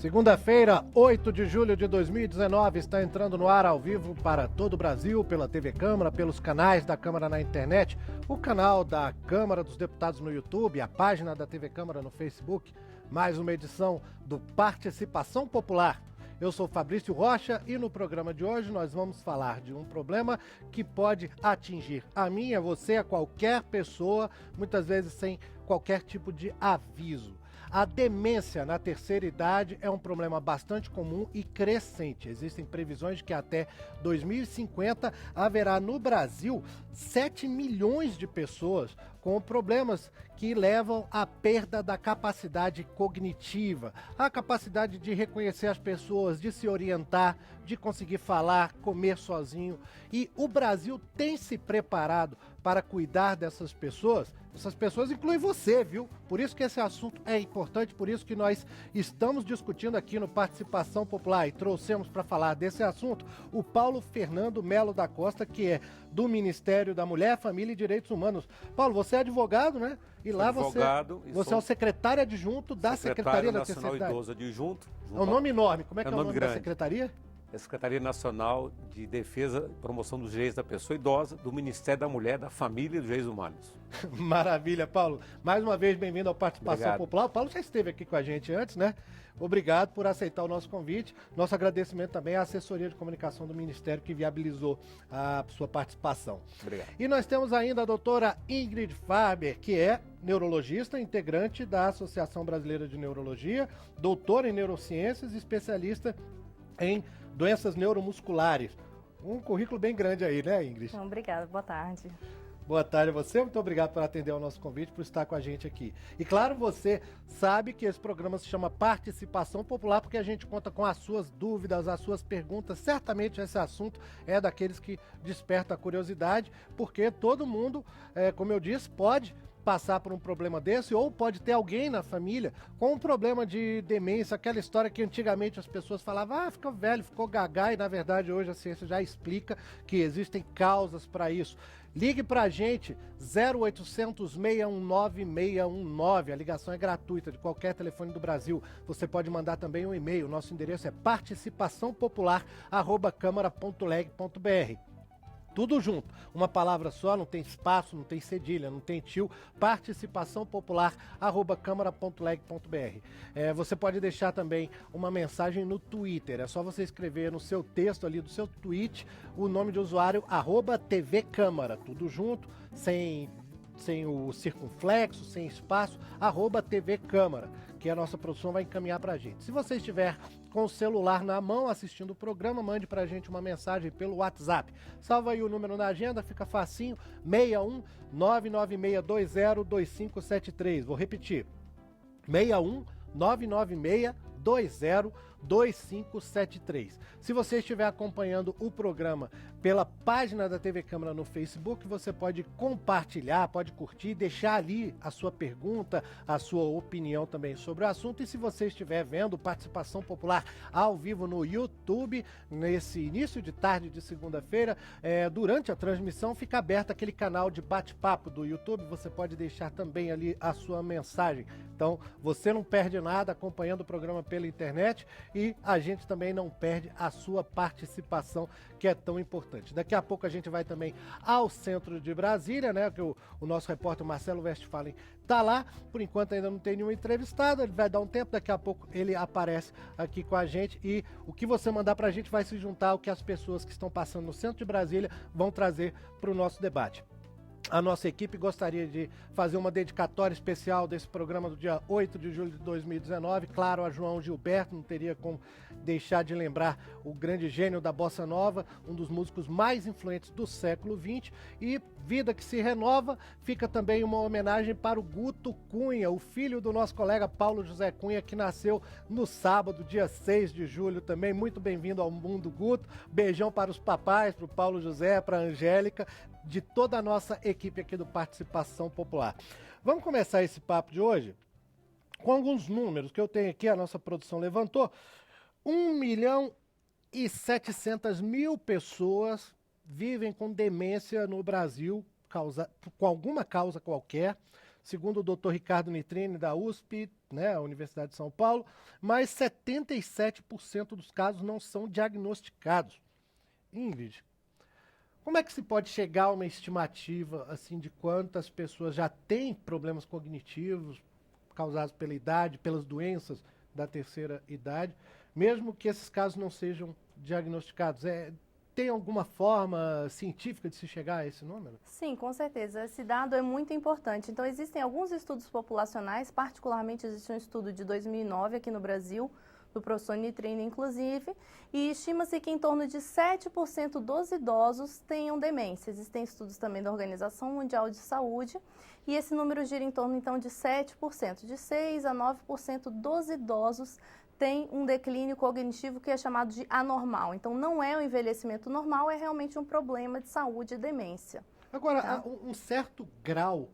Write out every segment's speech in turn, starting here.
Segunda-feira, 8 de julho de 2019, está entrando no ar ao vivo para todo o Brasil, pela TV Câmara, pelos canais da Câmara na internet, o canal da Câmara dos Deputados no YouTube, a página da TV Câmara no Facebook, mais uma edição do Participação Popular. Eu sou Fabrício Rocha e no programa de hoje nós vamos falar de um problema que pode atingir a mim, a você, a qualquer pessoa, muitas vezes sem qualquer tipo de aviso. A demência na terceira idade é um problema bastante comum e crescente. Existem previsões de que até 2050 haverá no Brasil 7 milhões de pessoas com problemas que levam à perda da capacidade cognitiva, a capacidade de reconhecer as pessoas, de se orientar, de conseguir falar, comer sozinho. E o Brasil tem se preparado para cuidar dessas pessoas. Essas pessoas incluem você, viu? Por isso que esse assunto é importante, por isso que nós estamos discutindo aqui no Participação Popular e trouxemos para falar desse assunto o Paulo Fernando Melo da Costa, que é do Ministério da Mulher, Família e Direitos Humanos. Paulo, você é advogado, né? E lá você é o secretário adjunto da Secretaria da Terceira Idade. Idoso adjunto. É um nome enorme. Como é que é o nome da secretaria? É a Secretaria Nacional de Defesa e Promoção dos Direitos da Pessoa Idosa, do Ministério da Mulher, da Família e dos Direitos Humanos. Maravilha, Paulo. Mais uma vez, bem-vindo ao Participação Popular. O Paulo já esteve aqui com a gente antes, né? Obrigado por aceitar o nosso convite. Nosso agradecimento também à assessoria de comunicação do Ministério que viabilizou a sua participação. Obrigado. E nós temos ainda a doutora Ingrid Faber, que é neurologista, integrante da Associação Brasileira de Neurologia, doutora em neurociências e especialista em doenças neuromusculares. Um currículo bem grande aí, né, Ingrid? Obrigada, boa tarde. Boa tarde a você, muito obrigado por atender ao nosso convite, por estar com a gente aqui. E claro, você sabe que esse programa se chama Participação Popular porque a gente conta com as suas dúvidas, as suas perguntas. Certamente esse assunto é daqueles que desperta a curiosidade, porque todo mundo, como eu disse, pode passar por um problema desse, ou pode ter alguém na família com um problema de demência, aquela história que antigamente as pessoas falavam, ficou velho, ficou gagá, e na verdade hoje a ciência já explica que existem causas para isso. Ligue pra gente, 0800 619 619, a ligação é gratuita de qualquer telefone do Brasil. Você pode mandar também um e-mail, nosso endereço é participaçãopopular@câmara.leg.br. Tudo junto, uma palavra só, não tem espaço, não tem cedilha, não tem tio, participaçãopopular@câmara.leg.br. Você pode deixar também uma mensagem no Twitter, é só você escrever no seu texto ali do seu tweet o nome de usuário @TV Câmara, tudo junto, sem o circunflexo, sem espaço, @TV Câmara, que a nossa produção vai encaminhar pra gente. Se você estiver com o celular na mão assistindo o programa, mande pra gente uma mensagem pelo WhatsApp. Salva aí o número na agenda, fica facinho, 61 99620 2573. Vou repetir, 61 99620 2573. Se você estiver acompanhando o programa pela página da TV Câmara no Facebook, você pode compartilhar, pode curtir, deixar ali a sua pergunta, a sua opinião também sobre o assunto. E se você estiver vendo Participação Popular ao vivo no YouTube, nesse início de tarde de segunda-feira, durante a transmissão fica aberto aquele canal de bate-papo do YouTube, você pode deixar também ali a sua mensagem. Então, você não perde nada acompanhando o programa pela internet e a gente também não perde a sua participação, que é tão importante. Daqui a pouco a gente vai também ao centro de Brasília, né? Que o nosso repórter Marcelo Westphalen tá lá. Por enquanto ainda não tem nenhum entrevistado, ele vai dar um tempo, daqui a pouco ele aparece aqui com a gente e o que você mandar pra gente vai se juntar ao que as pessoas que estão passando no centro de Brasília vão trazer para o nosso debate. A nossa equipe gostaria de fazer uma dedicatória especial desse programa do dia 8 de julho de 2019. Claro, a João Gilberto, não teria como deixar de lembrar o grande gênio da Bossa Nova, um dos músicos mais influentes do século XX. E Vida que se renova, fica também uma homenagem para o Guto Cunha, o filho do nosso colega Paulo José Cunha, que nasceu no sábado, dia 6 de julho também. Muito bem-vindo ao mundo, Guto. Beijão para os papais, para o Paulo José, para a Angélica, de toda a nossa equipe aqui do Participação Popular. Vamos começar esse papo de hoje com alguns números que eu tenho aqui, a nossa produção levantou. 1.700.000 pessoas vivem com demência no Brasil, com alguma causa qualquer. segundo o Dr. Ricardo Nitrini, da USP, né, a Universidade de São Paulo, mas 77% dos casos não são diagnosticados. Ingrid, como é que se pode chegar a uma estimativa assim de quantas pessoas já têm problemas cognitivos causados pela idade, pelas doenças da terceira idade, mesmo que esses casos não sejam diagnosticados? Tem alguma forma científica de se chegar a esse número? Sim, com certeza. Esse dado é muito importante. Então, existem alguns estudos populacionais, particularmente existe um estudo de 2009 aqui no Brasil, do professor Nitrini, inclusive, e estima-se que em torno de 7% dos idosos tenham demência. Existem estudos também da Organização Mundial de Saúde, e esse número gira em torno, então, de 7%. De 6% a 9% dos idosos tem um declínio cognitivo que é chamado de anormal. Então, não é o envelhecimento normal, é realmente um problema de saúde e demência. Agora, Tá? um certo grau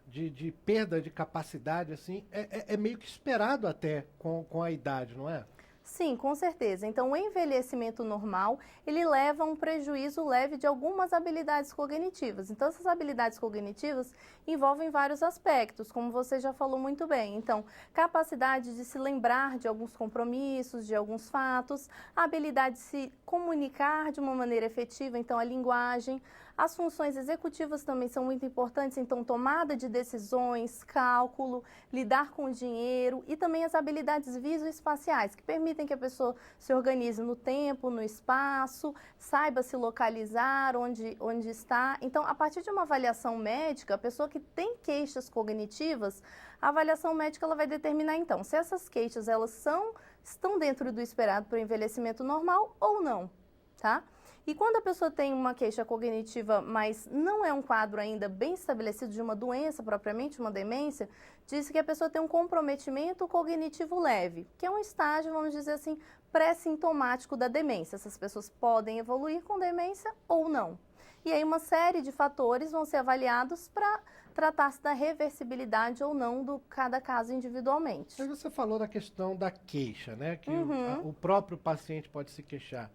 de perda de capacidade, assim, é meio que esperado até com a idade, não é? Sim, com certeza. Então, o envelhecimento normal, ele leva a um prejuízo leve de algumas habilidades cognitivas. Então, essas habilidades cognitivas envolvem vários aspectos, como você já falou muito bem. Então, capacidade de se lembrar de alguns compromissos, de alguns fatos, a habilidade de se comunicar de uma maneira efetiva, então a linguagem. As funções executivas também são muito importantes, então tomada de decisões, cálculo, lidar com o dinheiro e também as habilidades visoespaciais, que permitem que a pessoa se organize no tempo, no espaço, saiba se localizar, onde está. Então, a partir de uma avaliação médica, a pessoa que tem queixas cognitivas, a avaliação médica ela vai determinar, então, se essas queixas estão dentro do esperado para o envelhecimento normal ou não, tá? E quando a pessoa tem uma queixa cognitiva, mas não é um quadro ainda bem estabelecido de uma doença propriamente, uma demência, diz que a pessoa tem um comprometimento cognitivo leve, que é um estágio, vamos dizer assim, pré-sintomático da demência. Essas pessoas podem evoluir com demência ou não. E aí uma série de fatores vão ser avaliados para tratar-se da reversibilidade ou não do cada caso individualmente. Mas você falou da questão da queixa, né? Que o próprio paciente pode se queixar.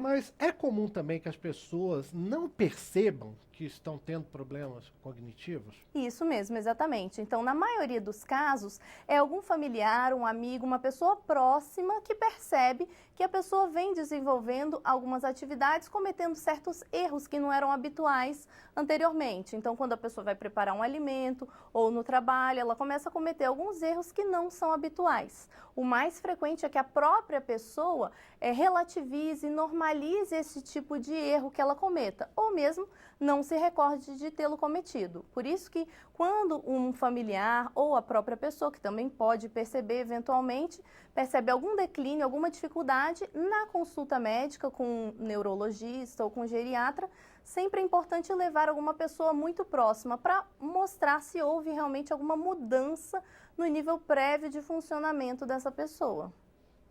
Mas é comum também que as pessoas não percebam que estão tendo problemas cognitivos? Isso mesmo, exatamente. Então, na maioria dos casos, é algum familiar, um amigo, uma pessoa próxima que percebe que a pessoa vem desenvolvendo algumas atividades, cometendo certos erros que não eram habituais anteriormente. Então, quando a pessoa vai preparar um alimento ou no trabalho, ela começa a cometer alguns erros que não são habituais. O mais frequente é que a própria pessoa relativize, normalize esse tipo de erro que ela cometa, ou mesmo não se recorde de tê-lo cometido. Por isso que quando um familiar ou a própria pessoa, que também pode perceber eventualmente, percebe algum declínio, alguma dificuldade na consulta médica com um neurologista ou com um geriatra, sempre é importante levar alguma pessoa muito próxima para mostrar se houve realmente alguma mudança no nível prévio de funcionamento dessa pessoa.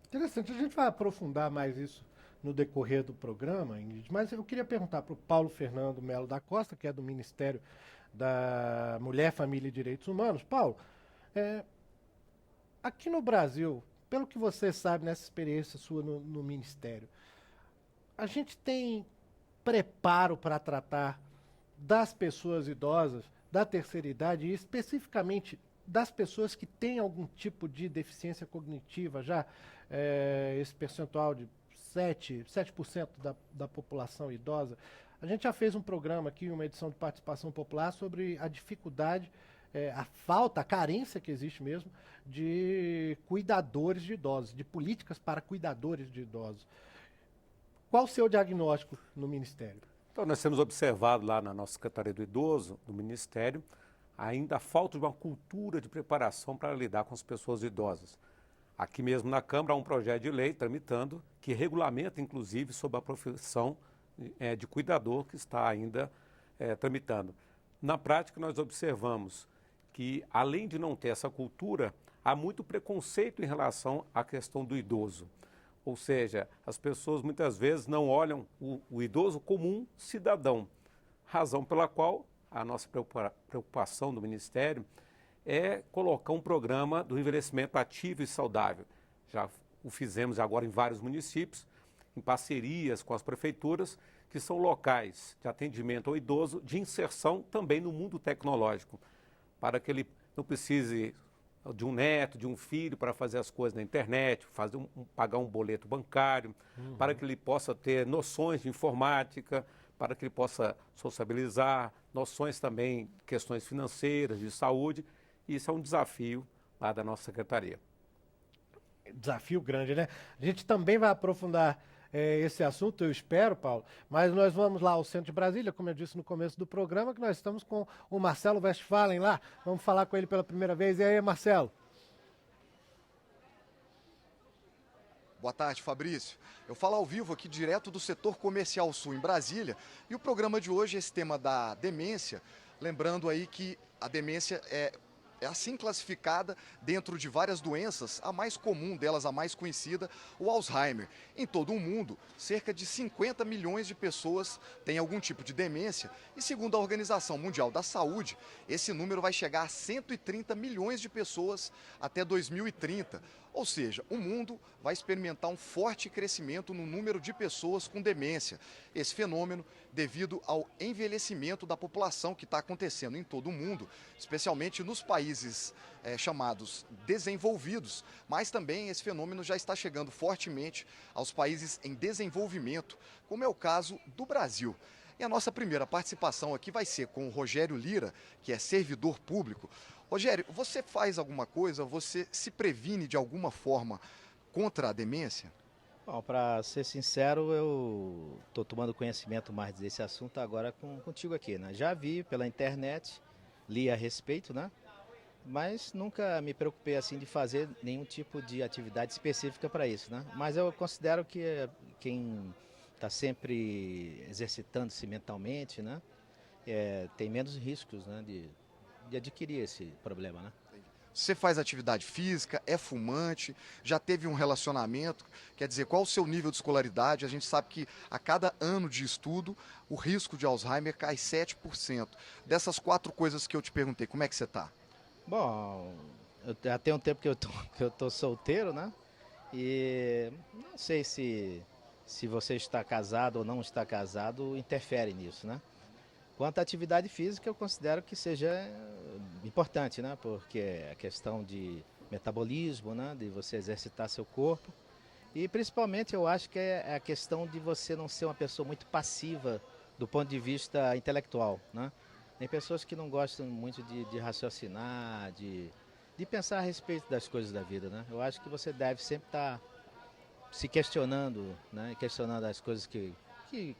Interessante, a gente vai aprofundar mais isso no decorrer do programa, Ingrid, mas eu queria perguntar para o Paulo Fernando Melo da Costa, que é do Ministério da Mulher, Família e Direitos Humanos. Paulo, aqui no Brasil, pelo que você sabe nessa experiência sua no Ministério, a gente tem preparo para tratar das pessoas idosas, da terceira idade e especificamente das pessoas que têm algum tipo de deficiência cognitiva já, esse percentual de 7% da população idosa. A gente já fez um programa aqui, uma edição de participação popular, sobre a dificuldade, a falta, a carência que existe mesmo de cuidadores de idosos, de políticas para cuidadores de idosos. Qual o seu diagnóstico no Ministério? Então, nós temos observado lá na nossa Secretaria do Idoso, do Ministério, ainda a falta de uma cultura de preparação para lidar com as pessoas idosas. Aqui mesmo na Câmara há um projeto de lei tramitando que regulamenta, inclusive, sobre a profissão de cuidador que está ainda tramitando. Na prática, nós observamos que, além de não ter essa cultura, há muito preconceito em relação à questão do idoso. Ou seja, as pessoas muitas vezes não olham o idoso como um cidadão, razão pela qual a nossa preocupação do Ministério é colocar um programa do envelhecimento ativo e saudável. Já o fizemos agora em vários municípios, em parcerias com as prefeituras, que são locais de atendimento ao idoso, de inserção também no mundo tecnológico, para que ele não precise de um neto, de um filho para fazer as coisas na internet, pagar um boleto bancário, para que ele possa ter noções de informática, para que ele possa sociabilizar, noções também, questões financeiras, de saúde. Isso é um desafio lá da nossa secretaria. Desafio grande, né? A gente também vai aprofundar esse assunto, eu espero, Paulo, mas nós vamos lá ao centro de Brasília, como eu disse no começo do programa, que nós estamos com o Marcelo Westphalen lá, vamos falar com ele pela primeira vez. E aí, Marcelo? Boa tarde, Fabrício. Eu falo ao vivo aqui direto do setor comercial sul em Brasília, e o programa de hoje é esse tema da demência, lembrando aí que a demência é assim classificada dentro de várias doenças, a mais comum delas, a mais conhecida, o Alzheimer. Em todo o mundo, cerca de 50 milhões de pessoas têm algum tipo de demência e, segundo a Organização Mundial da Saúde, esse número vai chegar a 130 milhões de pessoas até 2030. Ou seja, o mundo vai experimentar um forte crescimento no número de pessoas com demência. Esse fenômeno devido ao envelhecimento da população que está acontecendo em todo o mundo, especialmente nos países chamados desenvolvidos, mas também esse fenômeno já está chegando fortemente aos países em desenvolvimento, como é o caso do Brasil. E a nossa primeira participação aqui vai ser com o Rogério Lira, que é servidor público. Rogério, você faz alguma coisa, você se previne de alguma forma contra a demência? Bom, para ser sincero, eu estou tomando conhecimento mais desse assunto agora contigo aqui, né? Já vi pela internet, li a respeito, né? Mas nunca me preocupei assim de fazer nenhum tipo de atividade específica para isso, né? Mas eu considero que quem está sempre exercitando-se mentalmente, né? Tem menos riscos, né? De adquirir esse problema, né? Você faz atividade física, é fumante, já teve um relacionamento, quer dizer, qual o seu nível de escolaridade? A gente sabe que a cada ano de estudo, o risco de Alzheimer cai 7%. Dessas 4 coisas que eu te perguntei, como é que você está? Bom, eu já tem um tempo que eu tô solteiro, né? E não sei se você está casado ou não está casado interfere nisso, né? Quanto à atividade física, eu considero que seja importante, né? Porque a questão de metabolismo, né? De você exercitar seu corpo. E principalmente eu acho que é a questão de você não ser uma pessoa muito passiva do ponto de vista intelectual, né? Tem pessoas que não gostam muito de raciocinar, de pensar a respeito das coisas da vida, né? Eu acho que você deve sempre estar se questionando, né? Questionando as coisas que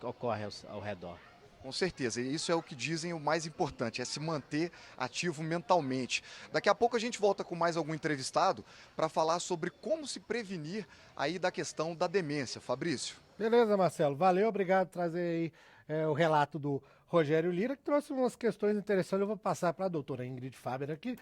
ocorrem ao redor. Com certeza, e isso é o que dizem o mais importante, é se manter ativo mentalmente. Daqui a pouco a gente volta com mais algum entrevistado para falar sobre como se prevenir aí da questão da demência. Fabrício. Beleza, Marcelo. Valeu, obrigado por trazer aí o relato do Rogério Lira, que trouxe umas questões interessantes. Eu vou passar para a doutora Ingrid Faber aqui.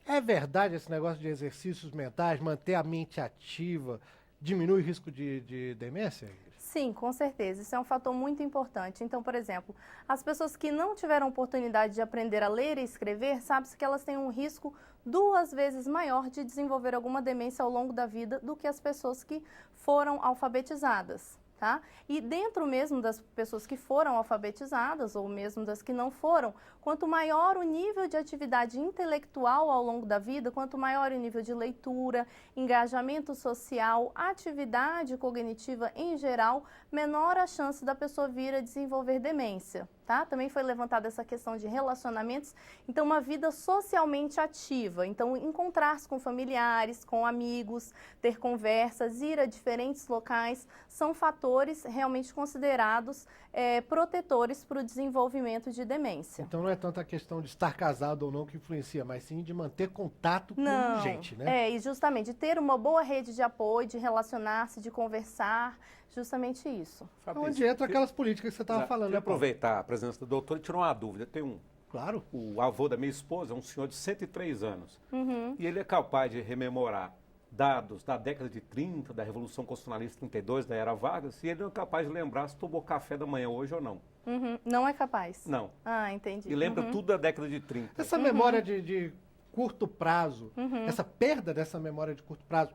É verdade esse negócio de exercícios mentais, manter a mente ativa, diminui o risco de demência, Ingrid? Sim, com certeza. Isso é um fator muito importante. Então, por exemplo, as pessoas que não tiveram oportunidade de aprender a ler e escrever, sabe-se que elas têm um risco 2 vezes maior de desenvolver alguma demência ao longo da vida do que as pessoas que foram alfabetizadas. Tá? E dentro mesmo das pessoas que foram alfabetizadas, ou mesmo das que não foram, quanto maior o nível de atividade intelectual ao longo da vida, quanto maior o nível de leitura, engajamento social, atividade cognitiva em geral, menor a chance da pessoa vir a desenvolver demência. Tá? Também foi levantada essa questão de relacionamentos, então uma vida socialmente ativa, então encontrar-se com familiares, com amigos, ter conversas, ir a diferentes locais, são fatores realmente considerados protetores para o desenvolvimento de demência. Então não é tanto a questão de estar casado ou não que influencia, mas sim de manter contato com gente, né? E justamente ter uma boa rede de apoio, de relacionar-se, de conversar, justamente isso. Onde entra aquelas políticas que você estava falando, Queria né, Paulo? aproveitar a presença do doutor e tirar uma dúvida. Tem Claro. O avô da minha esposa é um senhor de 103 anos. E ele é capaz de rememorar dados da década de 30, da Revolução Constitucionalista 32, da Era Vargas, e ele não é capaz de lembrar se tomou café da manhã hoje ou não. Não é capaz? Não. Ah, entendi. E lembra tudo da década de 30. Essa memória de curto prazo, essa perda dessa memória de curto prazo,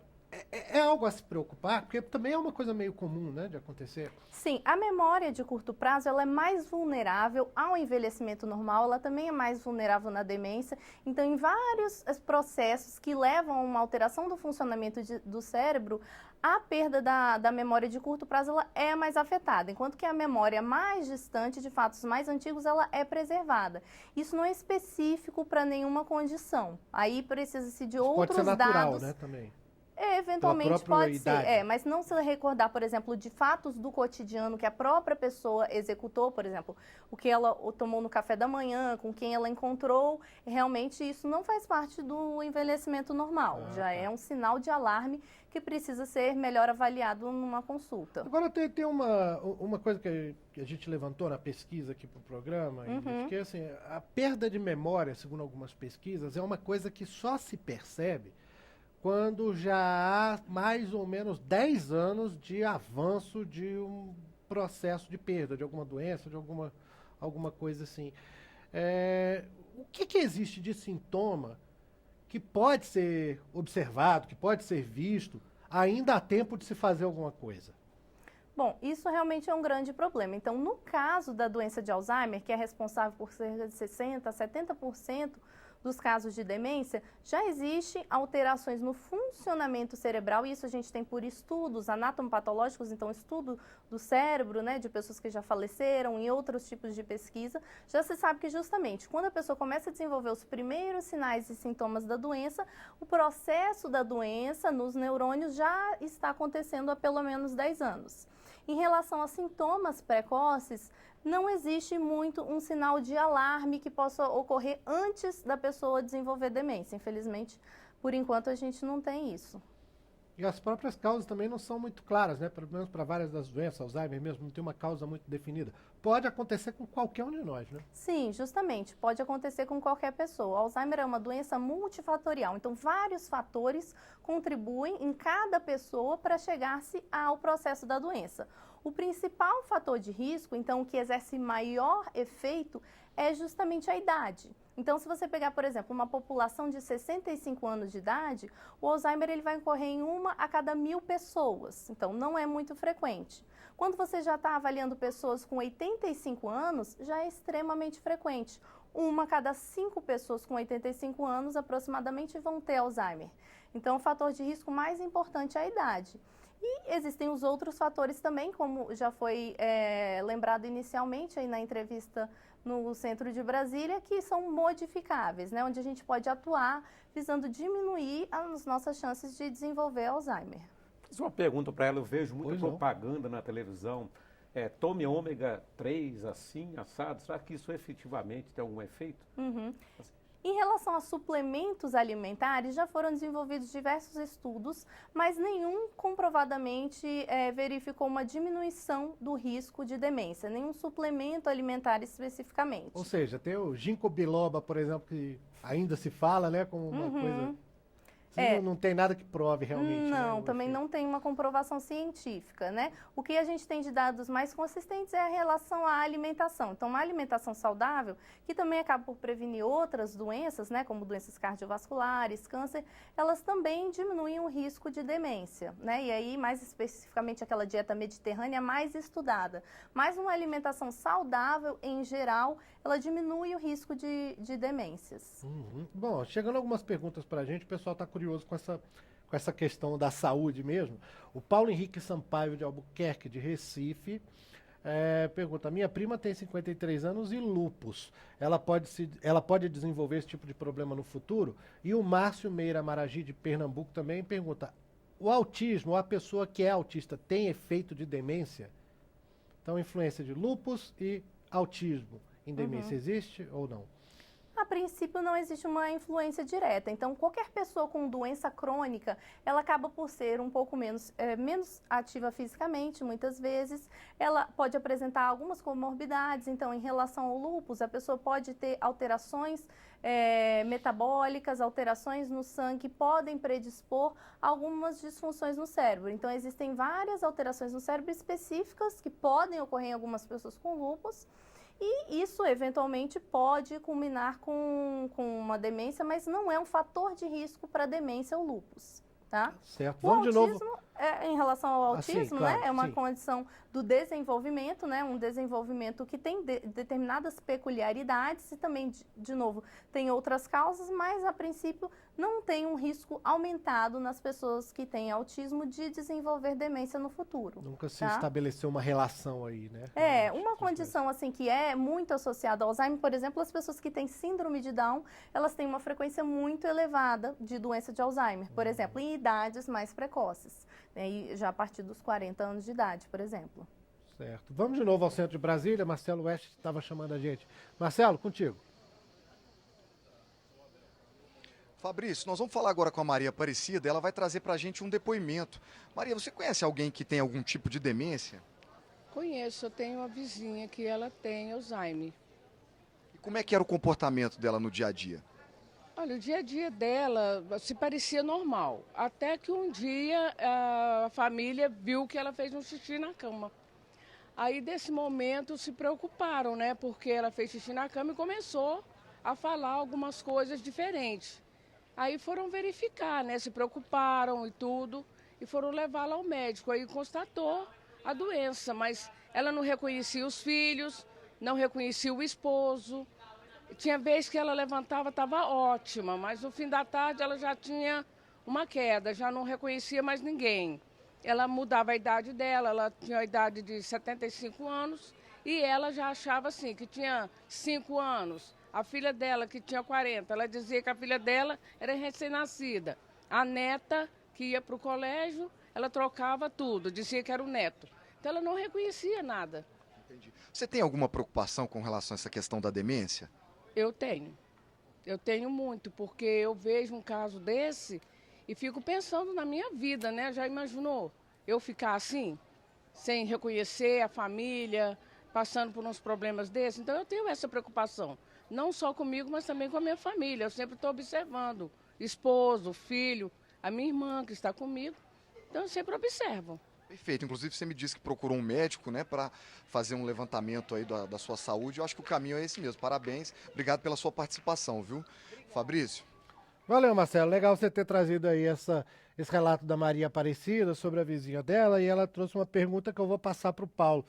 É algo a se preocupar, porque também é uma coisa meio comum, né, de acontecer. Sim, a memória de curto prazo ela é mais vulnerável ao envelhecimento normal, ela também é mais vulnerável na demência. Então, em vários processos que levam a uma alteração do funcionamento do cérebro, a perda da memória de curto prazo ela é mais afetada, enquanto que a memória mais distante, de fatos mais antigos, ela é preservada. Isso não é específico para nenhuma condição. Aí precisa-se de outros Pode ser natural, dados. né, também. Eventualmente Pela própria pode idade. ser, mas não se recordar, por exemplo, de fatos do cotidiano que a própria pessoa executou, por exemplo, o que ela tomou no café da manhã, com quem ela encontrou, realmente isso não faz parte do envelhecimento normal. Já é um sinal de alarme que precisa ser melhor avaliado numa consulta. Agora tem uma coisa que a gente levantou na pesquisa aqui para o programa, Ingrid, que assim, a perda de memória, segundo algumas pesquisas, é uma coisa que só se percebe quando já há mais ou menos 10 anos de avanço de um processo de perda, de alguma doença, de alguma coisa assim. O que existe de sintoma que pode ser observado, que pode ser visto, ainda há tempo de se fazer alguma coisa? Bom, isso realmente é um grande problema. Então, no caso da doença de Alzheimer, que é responsável por cerca de 60% a 70% dos casos de demência, já existem alterações no funcionamento cerebral, e isso a gente tem por estudos anatomopatológicos, então estudo do cérebro, né, de pessoas que já faleceram, e outros tipos de pesquisa. Já se sabe que justamente quando a pessoa começa a desenvolver os primeiros sinais e sintomas da doença, o processo da doença nos neurônios já está acontecendo há pelo menos 10 anos. Em relação a sintomas precoces, não existe muito um sinal de alarme que possa ocorrer antes da pessoa desenvolver demência. Infelizmente, por enquanto, a gente não tem isso. E as próprias causas também não são muito claras, né? Pelo menos para várias das doenças, Alzheimer mesmo, não tem uma causa muito definida. Pode acontecer com qualquer um de nós, né? Sim, justamente, pode acontecer com qualquer pessoa. O Alzheimer é uma doença multifatorial, então vários fatores contribuem em cada pessoa para chegar-se ao processo da doença. O principal fator de risco, então, o que exerce maior efeito, é justamente a idade. Então, se você pegar, por exemplo, uma população de 65 anos de idade, o Alzheimer ele vai ocorrer em 1 a cada 1.000 pessoas. Então, não é muito frequente. Quando você já está avaliando pessoas com 85 anos, já é extremamente frequente. 1 a cada 5 pessoas com 85 anos, aproximadamente, vão ter Alzheimer. Então, o fator de risco mais importante é a idade. E existem os outros fatores também, como já foi lembrado inicialmente aí na entrevista no centro de Brasília, que são modificáveis, né? Onde a gente pode atuar visando diminuir as nossas chances de desenvolver Alzheimer. Fiz uma pergunta para ela, eu vejo muita propaganda na televisão. Tome ômega 3 assim, assado. Será que isso efetivamente tem algum efeito? Em relação a suplementos alimentares, já foram desenvolvidos diversos estudos, mas nenhum comprovadamente verificou uma diminuição do risco de demência, nenhum suplemento alimentar especificamente. Ou seja, tem o ginkgo biloba, por exemplo, que ainda se fala, né, como uma coisa... Não tem nada que prove realmente. Não, né, também não tem uma comprovação científica, né? O que a gente tem de dados mais consistentes é a relação à alimentação. Então, uma alimentação saudável, que também acaba por prevenir outras doenças, né? Como doenças cardiovasculares, câncer, elas também diminuem o risco de demência, né? E aí, mais especificamente, aquela dieta mediterrânea mais estudada. Mas uma alimentação saudável, em geral, ela diminui o risco de demências. Bom, chegando algumas perguntas para a gente, o pessoal está curioso com essa questão da saúde mesmo. O Paulo Henrique Sampaio de Albuquerque, de Recife, pergunta: minha prima tem 53 anos e lúpus. Ela pode desenvolver esse tipo de problema no futuro? E o Márcio Meira Maragi, de Pernambuco, também pergunta: o autismo, a pessoa que é autista, tem efeito de demência? Então, influência de lúpus e autismo em demência existe ou não? A princípio, não existe uma influência direta. Então, qualquer pessoa com doença crônica, ela acaba por ser um pouco menos ativa fisicamente, muitas vezes. Ela pode apresentar algumas comorbidades. Então, em relação ao lúpus, a pessoa pode ter alterações metabólicas, alterações no sangue, que podem predispor a algumas disfunções no cérebro. Então, existem várias alterações no cérebro específicas que podem ocorrer em algumas pessoas com lúpus. E isso, eventualmente, pode culminar com uma demência, mas não é um fator de risco para demência ou lúpus. tá? Certo. O Vamos de novo. autismo, em relação ao Sim, autismo, claro, né, é uma sim. condição do desenvolvimento, né, um desenvolvimento que tem determinadas peculiaridades e também, de novo, tem outras causas, mas a princípio não tem um risco aumentado nas pessoas que têm autismo de desenvolver demência no futuro. Nunca se tá? estabeleceu uma relação aí, né? Uma condição assim que é muito associada ao Alzheimer, por exemplo, as pessoas que têm síndrome de Down, elas têm uma frequência muito elevada de doença de Alzheimer, por exemplo, em idades mais precoces, né, e já a partir dos 40 anos de idade, por exemplo. Certo. Vamos de novo ao centro de Brasília. Marcelo West estava chamando a gente. Marcelo, contigo. Fabrício, nós vamos falar agora com a Maria Aparecida, ela vai trazer para a gente um depoimento. Maria, você conhece alguém que tem algum tipo de demência? Conheço, eu tenho uma vizinha que ela tem Alzheimer. E como é que era o comportamento dela no dia a dia? Olha, o dia a dia dela se parecia normal, até que um dia a família viu que ela fez um xixi na cama. Aí, desse momento, se preocuparam, né? Porque ela fez xixi na cama e começou a falar algumas coisas diferentes. Aí foram verificar, né? Se preocuparam e tudo, e foram levá-la ao médico. Aí constatou a doença, mas ela não reconhecia os filhos, não reconhecia o esposo. Tinha vez que ela levantava, estava ótima, mas no fim da tarde ela já tinha uma queda, já não reconhecia mais ninguém. Ela mudava a idade dela, ela tinha a idade de 75 anos e ela já achava assim, que tinha 5 anos. A filha dela, que tinha 40, ela dizia que a filha dela era recém-nascida. A neta, que ia para o colégio, ela trocava tudo, dizia que era o neto. Então ela não reconhecia nada. Entendi. Você tem alguma preocupação com relação a essa questão da demência? Eu tenho muito, porque eu vejo um caso desse e fico pensando na minha vida, né? Já imaginou eu ficar assim, sem reconhecer a família, passando por uns problemas desses? Então eu tenho essa preocupação, não só comigo, mas também com a minha família. Eu sempre estou observando, esposo, filho, a minha irmã que está comigo, então eu sempre observo. Perfeito. Inclusive você me disse que procurou um médico, né, para fazer um levantamento aí da sua saúde. Eu acho que o caminho é esse mesmo. Parabéns. Obrigado pela sua participação, viu? Fabrício. Valeu, Marcelo. Legal você ter trazido aí esse relato da Maria Aparecida sobre a vizinha dela, e ela trouxe uma pergunta que eu vou passar para o Paulo.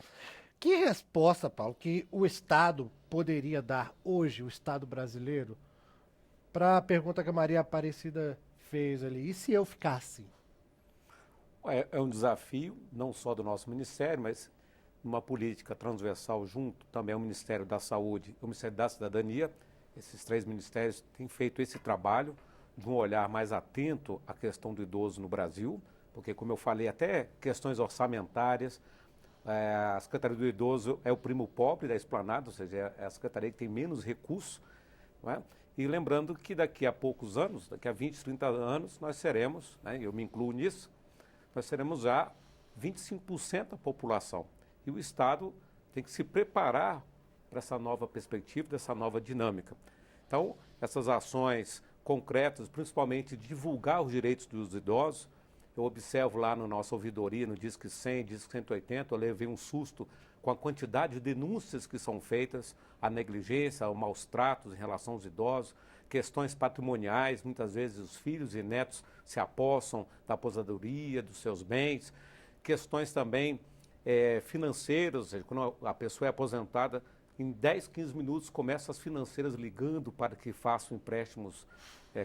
Que resposta, Paulo, que o Estado poderia dar hoje, o Estado brasileiro, para a pergunta que a Maria Aparecida fez ali? E se eu ficar assim? É um desafio, não só do nosso Ministério, mas uma política transversal junto também ao Ministério da Saúde e ao Ministério da Cidadania. Esses 3 ministérios têm feito esse trabalho de um olhar mais atento à questão do idoso no Brasil, porque, como eu falei, até questões orçamentárias, a Secretaria do Idoso é o primo pobre da Esplanada, ou seja, é a secretaria que tem menos recursos, não é? E lembrando que daqui a poucos anos, daqui a 20, 30 anos, nós seremos, né, eu me incluo nisso, nós seremos já 25% da população. E o Estado tem que se preparar para essa nova perspectiva, dessa nova dinâmica. Então, essas ações concretas, principalmente divulgar os direitos dos idosos, eu observo lá na nossa ouvidoria, no Disque 100, Disque 180, eu levei um susto com a quantidade de denúncias que são feitas, a negligência, os maus tratos em relação aos idosos, questões patrimoniais, muitas vezes os filhos e netos se apossam da aposentadoria, dos seus bens, questões também financeiras, ou seja, quando a pessoa é aposentada, em 10, 15 minutos começam as financeiras ligando para que façam empréstimos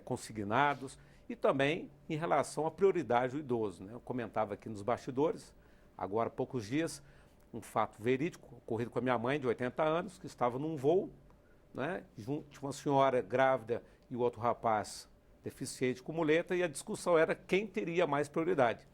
consignados, e também em relação à prioridade do idoso, né? Eu comentava aqui nos bastidores, agora há poucos dias, um fato verídico ocorrido com a minha mãe de 80 anos, que estava num voo, né, junto de uma senhora grávida e o outro rapaz deficiente com muleta, e a discussão era quem teria mais prioridade.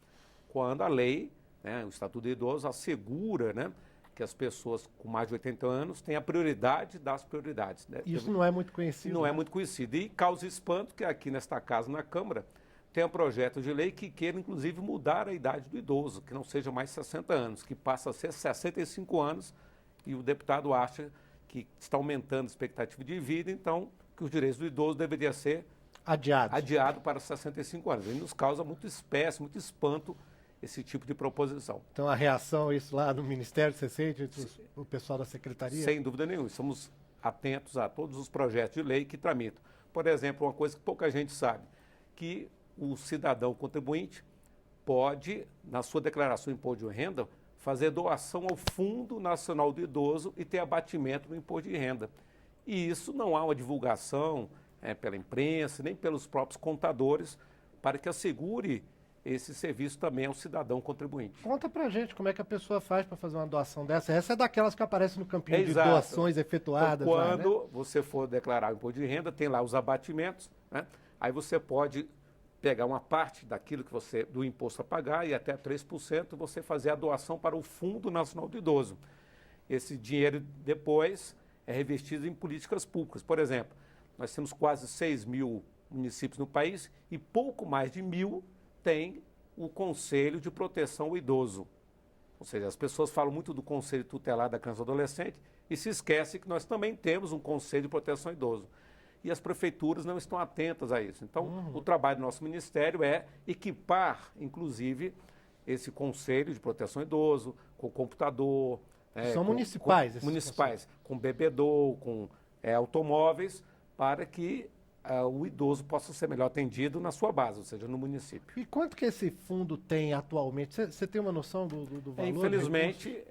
Quando a lei, né, o Estatuto do Idoso, assegura, né, que as pessoas com mais de 80 anos têm a prioridade das prioridades. Né? Isso não é muito conhecido. Não é muito conhecido. E causa espanto que aqui nesta casa, na Câmara, tem um projeto de lei que queira, inclusive, mudar a idade do idoso, que não seja mais 60 anos, que passa a ser 65 anos, e o deputado acha que está aumentando a expectativa de vida, então que os direitos do idoso deveriam ser adiado para 65 anos. E nos causa muito espécie, muito espanto esse tipo de proposição. Então a reação a isso lá no Ministério, você sente, o pessoal da Secretaria? Sem dúvida nenhuma. Estamos atentos a todos os projetos de lei que tramitam. Por exemplo, uma coisa que pouca gente sabe, que o cidadão contribuinte pode, na sua declaração de imposto de renda, fazer doação ao Fundo Nacional do Idoso e ter abatimento no imposto de renda. E isso não há uma divulgação pela imprensa, nem pelos próprios contadores, para que assegure esse serviço também ao cidadão contribuinte. Conta pra gente como é que a pessoa faz para fazer uma doação dessa. Essa é daquelas que aparece no campinho de Exato. doações efetuadas. Então, lá, quando né? você for declarar o imposto de renda, tem lá os abatimentos, né? Aí você pode pegar uma parte daquilo que você, do imposto a pagar, e até 3% você fazer a doação para o Fundo Nacional do Idoso. Esse dinheiro depois é revestido em políticas públicas. Por exemplo, nós temos quase 6 mil municípios no país e pouco mais de 1.000 tem o Conselho de Proteção ao Idoso. Ou seja, as pessoas falam muito do Conselho Tutelar da Criança e Adolescente e se esquecem que nós também temos um Conselho de Proteção ao Idoso. E as prefeituras não estão atentas a isso. Então, o trabalho do nosso ministério é equipar, inclusive, esse Conselho de Proteção ao Idoso com computador. São municipais. esses Municipais, com bebedouro, com automóveis, para que o idoso possa ser melhor atendido na sua base, ou seja, no município. E quanto que esse fundo tem atualmente? Você tem uma noção do valor? Infelizmente,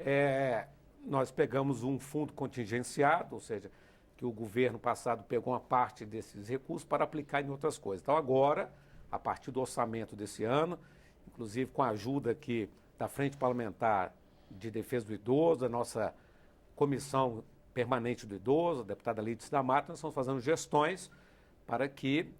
nós pegamos um fundo contingenciado, ou seja, que o governo passado pegou uma parte desses recursos para aplicar em outras coisas. Então, agora, a partir do orçamento desse ano, inclusive com a ajuda aqui da Frente Parlamentar de Defesa do Idoso, da nossa Comissão Permanente do Idoso, a deputada Lídice da Mata, nós estamos fazendo gestões para que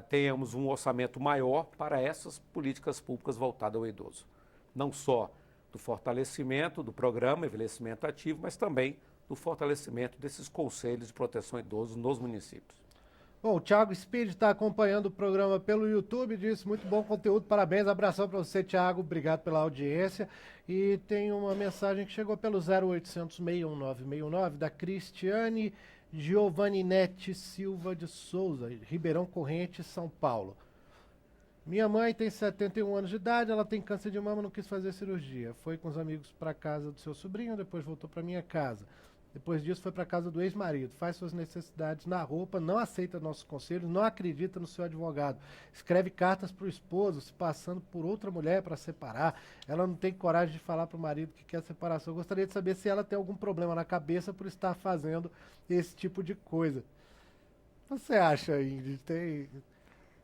tenhamos um orçamento maior para essas políticas públicas voltadas ao idoso. Não só do fortalecimento do programa Envelhecimento Ativo, mas também do fortalecimento desses conselhos de proteção ao idoso nos municípios. Bom, o Thiago Speed está acompanhando o programa pelo YouTube, disse muito bom conteúdo, parabéns, abração para você, Thiago, obrigado pela audiência. E tem uma mensagem que chegou pelo 0800 619 619 da Cristiane Giovanninete Silva de Souza, Ribeirão Corrente, São Paulo. Minha mãe tem 71 anos de idade, ela tem câncer de mama, não quis fazer cirurgia. Foi com os amigos para casa do seu sobrinho, depois voltou para minha casa. Depois disso foi para casa do ex-marido, faz suas necessidades na roupa, não aceita nossos conselhos, não acredita no seu advogado. Escreve cartas para o esposo, se passando por outra mulher para separar. Ela não tem coragem de falar para o marido que quer separação. Eu gostaria de saber se ela tem algum problema na cabeça por estar fazendo esse tipo de coisa. Você acha, Ingrid?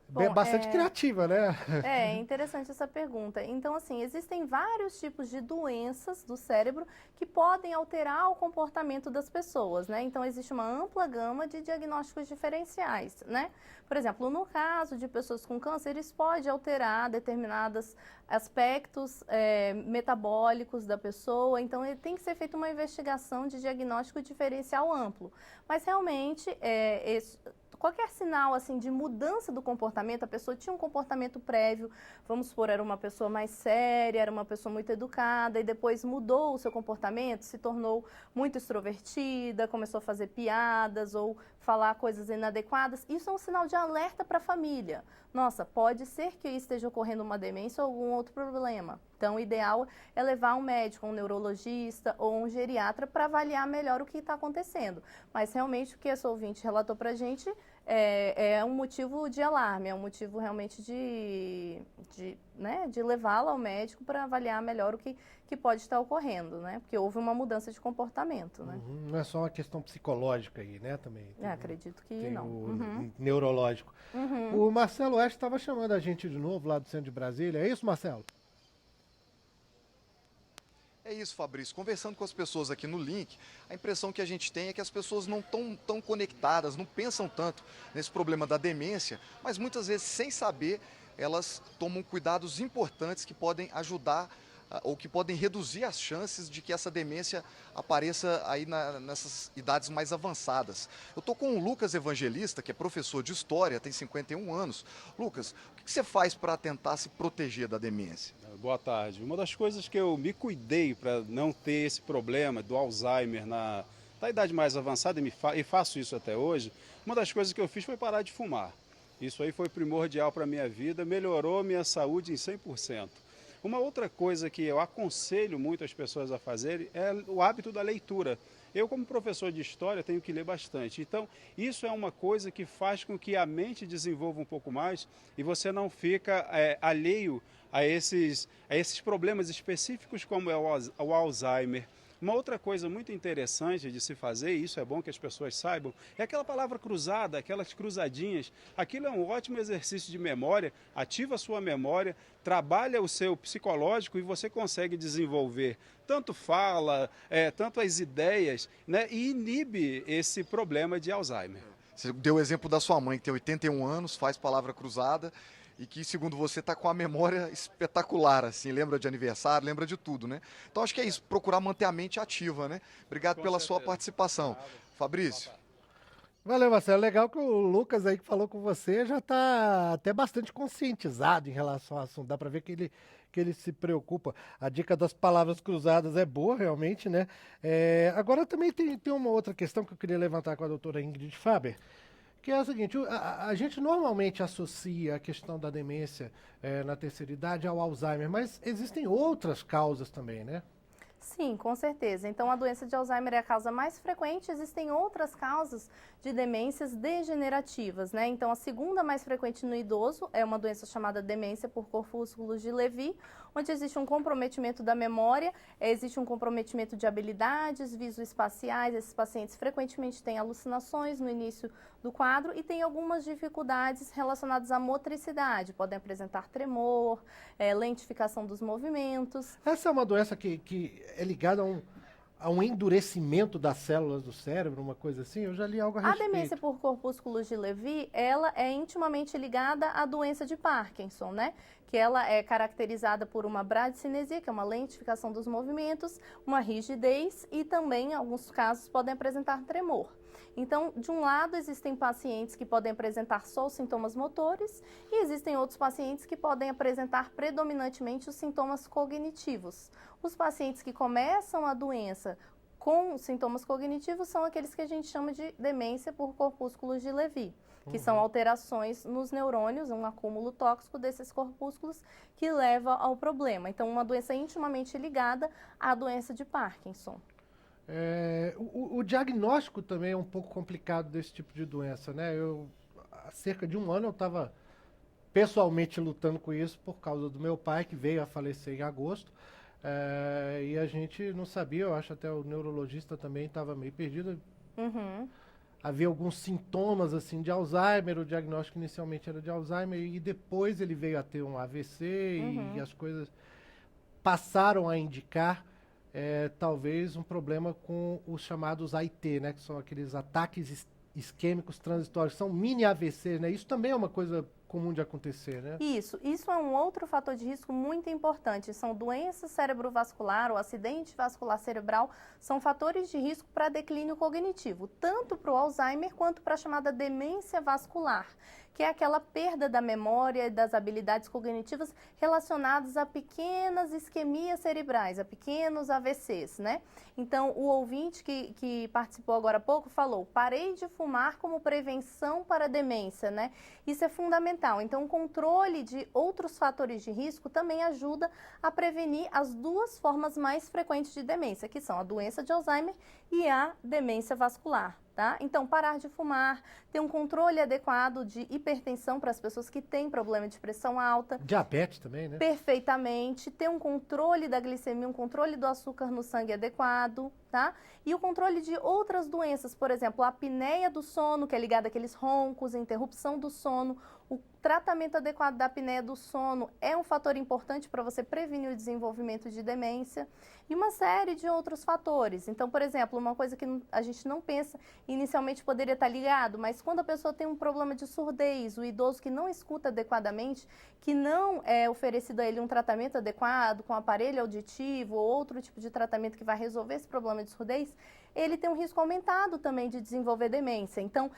Bom, bastante criativa, né? É interessante essa pergunta. Então, assim, existem vários tipos de doenças do cérebro que podem alterar o comportamento das pessoas, né? Então, existe uma ampla gama de diagnósticos diferenciais, né? Por exemplo, no caso de pessoas com câncer, isso pode alterar determinados aspectos metabólicos da pessoa. Então, tem que ser feita uma investigação de diagnóstico diferencial amplo. Mas, realmente, qualquer sinal assim de mudança do comportamento, a pessoa tinha um comportamento prévio, vamos supor, era uma pessoa mais séria, era uma pessoa muito educada e depois mudou o seu comportamento, se tornou muito extrovertida, começou a fazer piadas ou falar coisas inadequadas, isso é um sinal de alerta para a família. Nossa, pode ser que esteja ocorrendo uma demência ou algum outro problema. Então, o ideal é levar um médico, um neurologista ou um geriatra para avaliar melhor o que está acontecendo. Mas, realmente, o que essa ouvinte relatou para a gente é um motivo de alarme, é um motivo realmente de levá-la ao médico para avaliar melhor o que pode estar ocorrendo, né? Porque houve uma mudança de comportamento, né? Não é só uma questão psicológica aí, né? Também. Acredito que tem não. o neurológico. O Marcelo Oeste estava chamando a gente de novo lá do centro de Brasília. É isso, Marcelo? É isso, Fabrício. Conversando com as pessoas aqui no link, a impressão que a gente tem é que as pessoas não estão tão conectadas, não pensam tanto nesse problema da demência, mas muitas vezes, sem saber, elas tomam cuidados importantes que podem ajudar ou que podem reduzir as chances de que essa demência apareça aí nessas idades mais avançadas. Eu estou com o Lucas Evangelista, que é professor de História, tem 51 anos. Lucas, o que você faz para tentar se proteger da demência? Boa tarde. Uma das coisas que eu me cuidei para não ter esse problema do Alzheimer da idade mais avançada, e faço isso até hoje, uma das coisas que eu fiz foi parar de fumar. Isso aí foi primordial para a minha vida, melhorou minha saúde em 100%. Uma outra coisa que eu aconselho muito as pessoas a fazerem é o hábito da leitura. Eu, como professor de história, tenho que ler bastante. Então, isso é uma coisa que faz com que a mente desenvolva um pouco mais e você não fica alheio a esses problemas específicos como é o Alzheimer. Uma outra coisa muito interessante de se fazer, e isso é bom que as pessoas saibam, é aquela palavra cruzada, aquelas cruzadinhas. Aquilo é um ótimo exercício de memória, ativa a sua memória, trabalha o seu psicológico e você consegue desenvolver tanto fala, tanto as ideias, né, e inibe esse problema de Alzheimer. Você deu o exemplo da sua mãe, que tem 81 anos, faz palavra cruzada e que, segundo você, está com a memória espetacular, assim, lembra de aniversário, lembra de tudo, né? Então, acho que é isso, procurar manter a mente ativa, né? Obrigado pela sua participação. Fabrício. Valeu, Marcelo. Legal que o Lucas aí que falou com você já está até bastante conscientizado em relação ao assunto. Dá para ver que ele se preocupa. A dica das palavras cruzadas é boa, realmente, né? Agora também tem uma outra questão que eu queria levantar com a doutora Ingrid Faber, que é o seguinte, a gente normalmente associa a questão da demência na terceira idade ao Alzheimer, mas existem outras causas também, né? Sim, com certeza. Então, a doença de Alzheimer é a causa mais frequente. Existem outras causas de demências degenerativas, né? Então, a segunda mais frequente no idoso é uma doença chamada demência por corpúsculos de Levy, onde existe um comprometimento da memória, existe um comprometimento de habilidades visoespaciais. Esses pacientes frequentemente têm alucinações no início do quadro e têm algumas dificuldades relacionadas à motricidade. Podem apresentar tremor, lentificação dos movimentos. Essa é uma doença que é ligada a um endurecimento das células do cérebro, uma coisa assim? Eu já li algo a respeito. A demência por corpúsculos de Levy, ela é intimamente ligada à doença de Parkinson, né? Que ela é caracterizada por uma bradicinesia, que é uma lentificação dos movimentos, uma rigidez e também, em alguns casos, podem apresentar tremor. Então, de um lado, existem pacientes que podem apresentar só os sintomas motores e existem outros pacientes que podem apresentar predominantemente os sintomas cognitivos. Os pacientes que começam a doença com sintomas cognitivos são aqueles que a gente chama de demência por corpúsculos de Levy, que são alterações nos neurônios, um acúmulo tóxico desses corpúsculos que leva ao problema. Então, uma doença intimamente ligada à doença de Parkinson. O diagnóstico também é um pouco complicado desse tipo de doença, né? Há cerca de um ano eu estava pessoalmente lutando com isso por causa do meu pai, que veio a falecer em agosto. E a gente não sabia, eu acho até o neurologista também estava meio perdido. Havia alguns sintomas assim de Alzheimer, o diagnóstico inicialmente era de Alzheimer e depois ele veio a ter um AVC e as coisas passaram a indicar talvez um problema com os chamados AIT, né, que são aqueles ataques isquêmicos transitórios, são mini AVCs, né? Isso também é uma coisa comum de acontecer, né? Isso é um outro fator de risco muito importante. São doenças cerebrovascular ou acidente vascular cerebral, são fatores de risco para declínio cognitivo, tanto para o Alzheimer quanto para a chamada demência vascular, que é aquela perda da memória e das habilidades cognitivas relacionadas a pequenas isquemias cerebrais, a pequenos AVCs, né? Então, o ouvinte que participou agora há pouco falou, parei de fumar como prevenção para a demência, né? Isso é fundamental. Então, o controle de outros fatores de risco também ajuda a prevenir as duas formas mais frequentes de demência, que são a doença de Alzheimer e a demência vascular. Tá? Então, parar de fumar, ter um controle adequado de hipertensão para as pessoas que têm problema de pressão alta. Diabetes também, né? Perfeitamente. Ter um controle da glicemia, um controle do açúcar no sangue adequado, tá? E o controle de outras doenças, por exemplo, a apneia do sono, que é ligada àqueles roncos, a interrupção do sono. O tratamento adequado da apneia do sono é um fator importante para você prevenir o desenvolvimento de demência e uma série de outros fatores. Então, por exemplo, uma coisa que a gente não pensa inicialmente poderia estar ligado, mas quando a pessoa tem um problema de surdez, o idoso que não escuta adequadamente, que não é oferecido a ele um tratamento adequado com aparelho auditivo ou outro tipo de tratamento que vai resolver esse problema de surdez, ele tem um risco aumentado também de desenvolver demência. Então,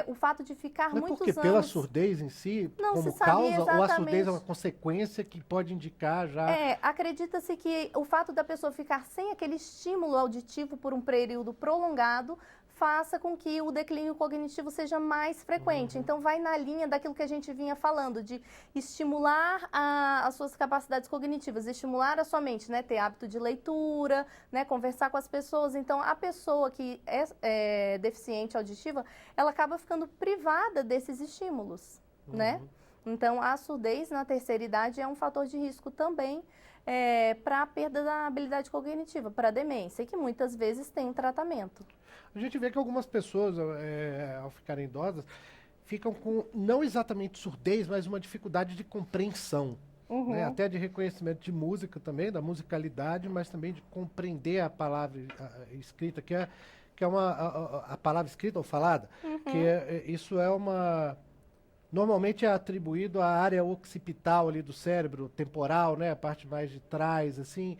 o fato de ficar Mas muitos porque anos... pela surdez em si, não como se sabia causa, ou a surdez exatamente. é uma consequência que pode indicar já... Acredita-se que o fato da pessoa ficar sem aquele estímulo auditivo por um período prolongado faça com que o declínio cognitivo seja mais frequente. Então, vai na linha daquilo que a gente vinha falando, de estimular as suas capacidades cognitivas, estimular a sua mente, né? Ter hábito de leitura, né? Conversar com as pessoas. Então, a pessoa que é deficiente auditiva, ela acaba ficando privada desses estímulos, né? Então, a surdez na terceira idade é um fator de risco também para a perda da habilidade cognitiva, para a demência, e que muitas vezes tem tratamento. A gente vê que algumas pessoas, ao ficarem idosas, ficam com, não exatamente surdez, mas uma dificuldade de compreensão. Né? Até de reconhecimento de música também, da musicalidade, mas também de compreender a palavra escrita, que é a palavra escrita ou falada, isso é uma... Normalmente é atribuído à área occipital ali do cérebro, temporal, né? A parte mais de trás, assim.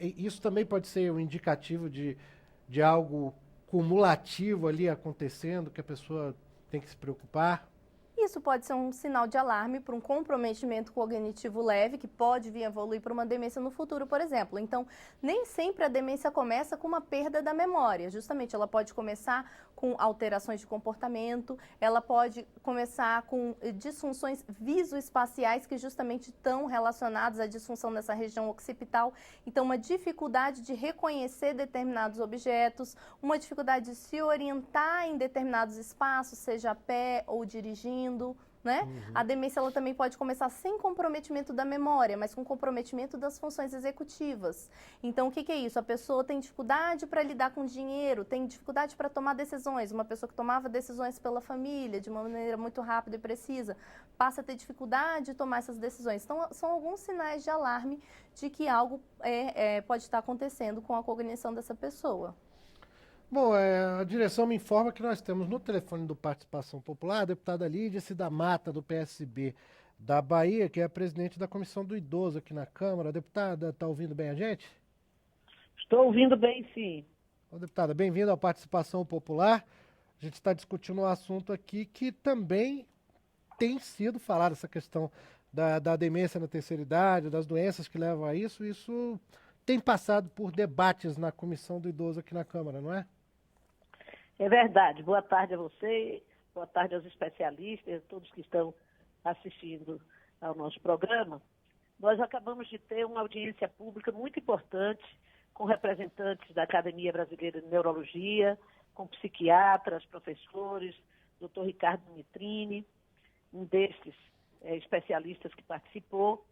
Isso também pode ser um indicativo de algo cumulativo ali acontecendo, que a pessoa tem que se preocupar. Isso pode ser um sinal de alarme para um comprometimento cognitivo leve, que pode vir a evoluir para uma demência no futuro, por exemplo. Então, nem sempre a demência começa com uma perda da memória. Justamente, ela pode começar com alterações de comportamento, ela pode começar com disfunções visoespaciais, que justamente estão relacionadas à disfunção dessa região occipital. Então, uma dificuldade de reconhecer determinados objetos, uma dificuldade de se orientar em determinados espaços, seja a pé ou dirigindo, né? A demência ela também pode começar sem comprometimento da memória, mas com comprometimento das funções executivas. Então, o que é isso? A pessoa tem dificuldade para lidar com dinheiro, tem dificuldade para tomar decisões. Uma pessoa que tomava decisões pela família de uma maneira muito rápida e precisa, passa a ter dificuldade de tomar essas decisões. Então, são alguns sinais de alarme de que algo pode estar acontecendo com a cognição dessa pessoa. Bom, a direção me informa que nós temos no telefone do Participação Popular a deputada Lídia Cida Mata, do PSB da Bahia, que é a presidente da Comissão do Idoso aqui na Câmara. Deputada, está ouvindo bem a gente? Estou ouvindo bem, sim. Ô, deputada, bem-vinda ao Participação Popular. A gente está discutindo um assunto aqui que também tem sido falado, essa questão da demência na terceira idade, das doenças que levam a isso. Isso tem passado por debates na Comissão do Idoso aqui na Câmara, não é? É verdade. Boa tarde a você, boa tarde aos especialistas, a todos que estão assistindo ao nosso programa. Nós acabamos de ter uma audiência pública muito importante com representantes da Academia Brasileira de Neurologia, com psiquiatras, professores, Dr. Ricardo Nitrini, um destes especialistas que participou,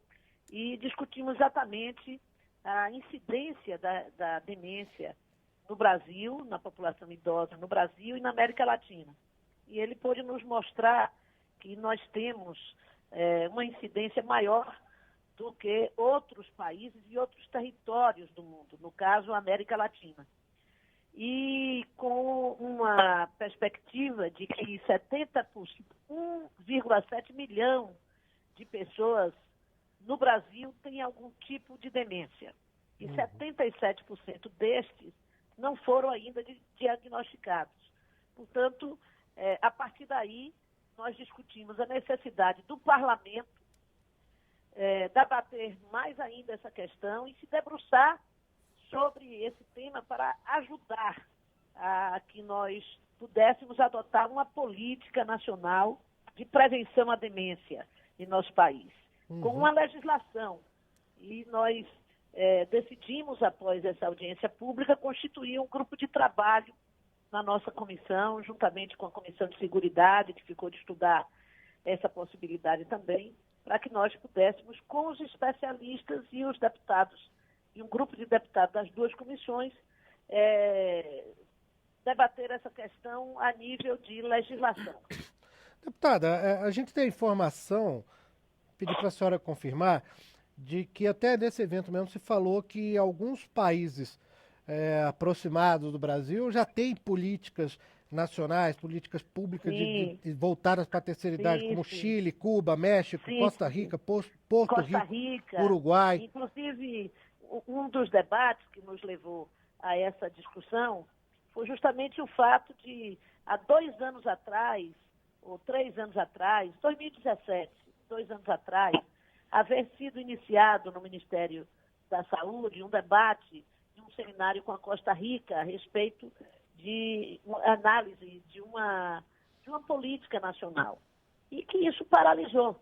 e discutimos exatamente a incidência da demência no Brasil, na população idosa no Brasil e na América Latina. E ele pôde nos mostrar que nós temos uma incidência maior do que outros países e outros territórios do mundo, no caso, a América Latina. E com uma perspectiva de que 1,7 milhão de pessoas no Brasil têm algum tipo de demência. E 77% destes não foram ainda diagnosticados. Portanto, a partir daí, nós discutimos a necessidade do parlamento debater mais ainda essa questão e se debruçar sobre esse tema para ajudar a que nós pudéssemos adotar uma política nacional de prevenção à demência em nosso país, com uma legislação. E nós decidimos, após essa audiência pública, constituir um grupo de trabalho na nossa comissão, juntamente com a Comissão de Seguridade, que ficou de estudar essa possibilidade também, para que nós pudéssemos, com os especialistas e os deputados, e um grupo de deputados das duas comissões, debater essa questão a nível de legislação. Deputada, a gente tem informação, pedi para a senhora confirmar, de que até nesse evento mesmo se falou que alguns países aproximados do Brasil já têm políticas nacionais, políticas públicas voltadas para a terceira idade, como Chile, Cuba, México, Costa Rica, Porto Rico, Uruguai. Inclusive, um dos debates que nos levou a essa discussão foi justamente o fato de, há 2 anos atrás, ou 3 anos atrás, 2017, 2 anos atrás, haver sido iniciado no Ministério da Saúde um debate, um seminário com a Costa Rica a respeito de análise de uma política nacional. E que isso paralisou.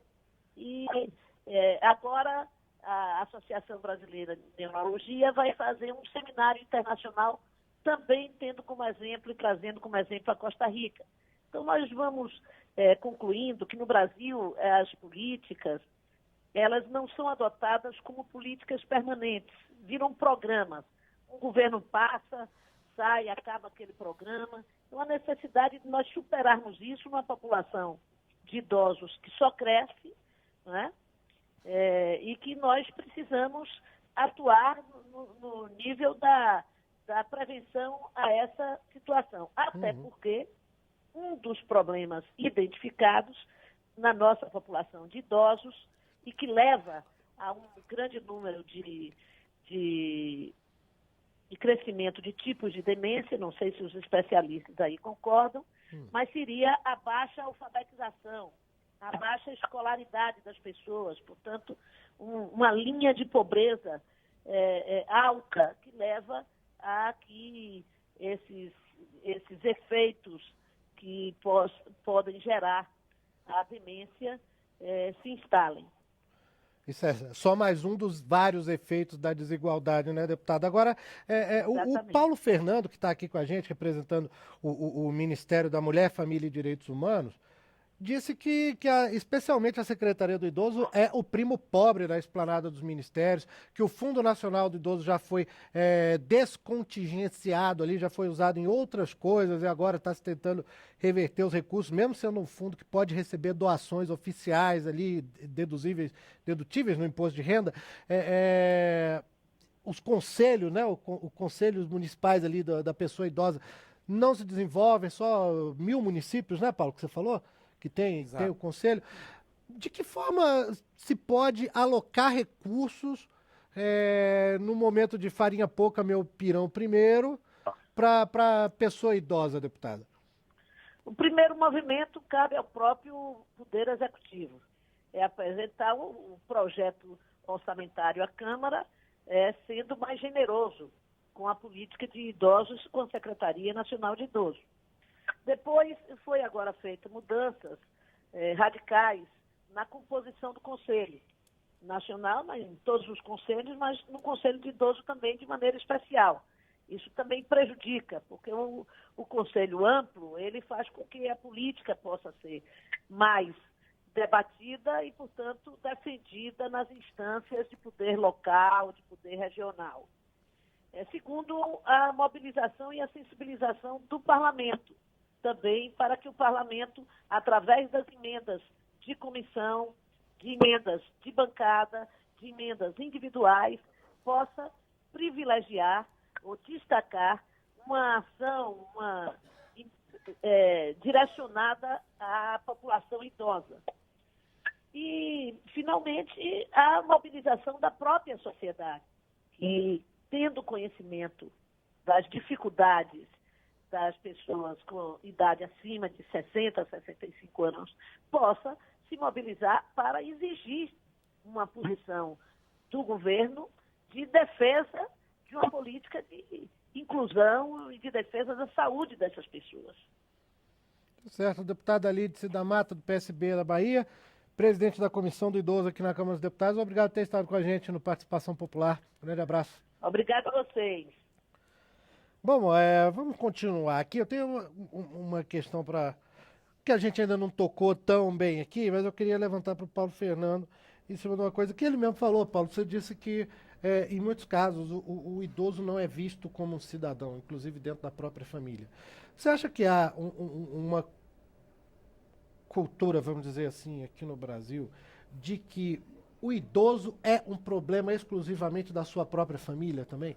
E agora a Associação Brasileira de Neurologia vai fazer um seminário internacional também tendo como exemplo e trazendo como exemplo a Costa Rica. Então, nós vamos concluindo que no Brasil as políticas, elas não são adotadas como políticas permanentes, viram programas. Um governo passa, sai, acaba aquele programa. Então, a necessidade de nós superarmos isso numa população de idosos que só cresce, né? E que nós precisamos atuar no nível da prevenção a essa situação. Até porque um dos problemas identificados na nossa população de idosos e que leva a um grande número de crescimento de tipos de demência, não sei se os especialistas aí concordam, mas seria a baixa alfabetização, a baixa escolaridade das pessoas, portanto, uma linha de pobreza alta que leva a que esses efeitos que podem gerar a demência se instalem. Isso é só mais um dos vários efeitos da desigualdade, né, deputada? Agora, o Paulo Fernando, que está aqui com a gente, representando o Ministério da Mulher, Família e Direitos Humanos, disse que especialmente a Secretaria do Idoso é o primo pobre da esplanada dos ministérios, que o Fundo Nacional do Idoso já foi descontingenciado ali, já foi usado em outras coisas e agora está se tentando reverter os recursos, mesmo sendo um fundo que pode receber doações oficiais ali, dedutíveis no imposto de renda. Os conselhos, né, os conselhos municipais ali da pessoa idosa não se desenvolvem, só 1.000 municípios, né, Paulo, que você falou? Que tem o conselho. De que forma se pode alocar recursos no momento de farinha pouca, meu pirão primeiro, para pessoa idosa, deputada? O primeiro movimento cabe ao próprio Poder Executivo. É apresentar um projeto orçamentário à Câmara sendo mais generoso com a política de idosos com a Secretaria Nacional de Idosos. Depois foi agora feita mudanças radicais na composição do Conselho Nacional, em todos os conselhos, mas no Conselho de Idoso também de maneira especial. Isso também prejudica, porque o Conselho amplo, ele faz com que a política possa ser mais debatida e, portanto, defendida nas instâncias de poder local, de poder regional. Segundo, a mobilização e a sensibilização do Parlamento, também para que o Parlamento, através das emendas de comissão, de emendas de bancada, de emendas individuais, possa privilegiar ou destacar uma ação direcionada à população idosa. E, finalmente, a mobilização da própria sociedade, que, tendo conhecimento das dificuldades das pessoas com idade acima de 60 a 65 anos, possa se mobilizar para exigir uma posição do governo de defesa de uma política de inclusão e de defesa da saúde dessas pessoas. Certo, deputada Lídice da Mata, do PSB da Bahia, presidente da Comissão do Idoso aqui na Câmara dos Deputados. Obrigado por ter estado com a gente no Participação Popular. Um grande abraço. Obrigado a vocês. Bom, vamos continuar aqui. Eu tenho uma questão que a gente ainda não tocou tão bem aqui, mas eu queria levantar para o Paulo Fernando em cima de uma coisa que ele mesmo falou, Paulo. Você disse que, em muitos casos, o idoso não é visto como um cidadão, inclusive dentro da própria família. Você acha que há uma cultura, vamos dizer assim, aqui no Brasil, de que o idoso é um problema exclusivamente da sua própria família também?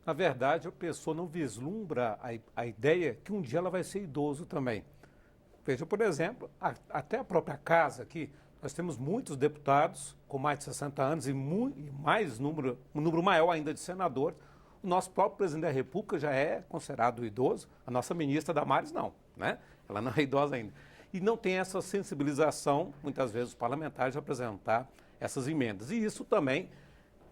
Na verdade, a pessoa não vislumbra a ideia que um dia ela vai ser idoso também. Veja, por exemplo, até a própria casa aqui, nós temos muitos deputados com mais de 60 anos e um número maior ainda de senadores. O nosso próprio presidente da República já é considerado idoso, a nossa ministra Damares não, né? Ela não é idosa ainda. E não tem essa sensibilização, muitas vezes, os parlamentares, de apresentar essas emendas. E isso também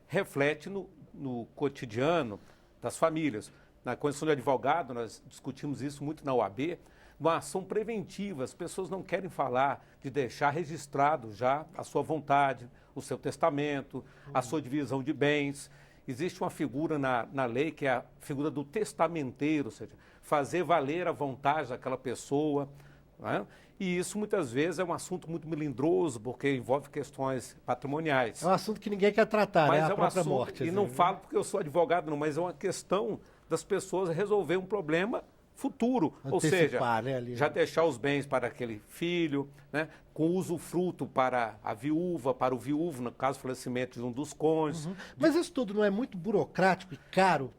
reflete no cotidiano das famílias. na condição de advogado, nós discutimos isso muito na OAB, uma ação preventiva. As pessoas não querem falar de deixar registrado já a sua vontade, o seu testamento, a sua divisão de bens. Existe uma figura na lei que é a figura do testamenteiro, ou seja, fazer valer a vontade daquela pessoa, né? E isso muitas vezes é um assunto muito melindroso, porque envolve questões patrimoniais. É um assunto que ninguém quer tratar, Mas né? é A um própria assunto, morte. e assim, não né? falo porque eu sou advogado, não, mas é uma questão das pessoas resolver um problema futuro, ou seja, Antecipar, né, ali, já né? deixar os bens para aquele filho, né, com usufruto para a viúva, para o viúvo, no caso, falecimento de um dos cônjuges. Mas isso tudo não é muito burocrático e caro?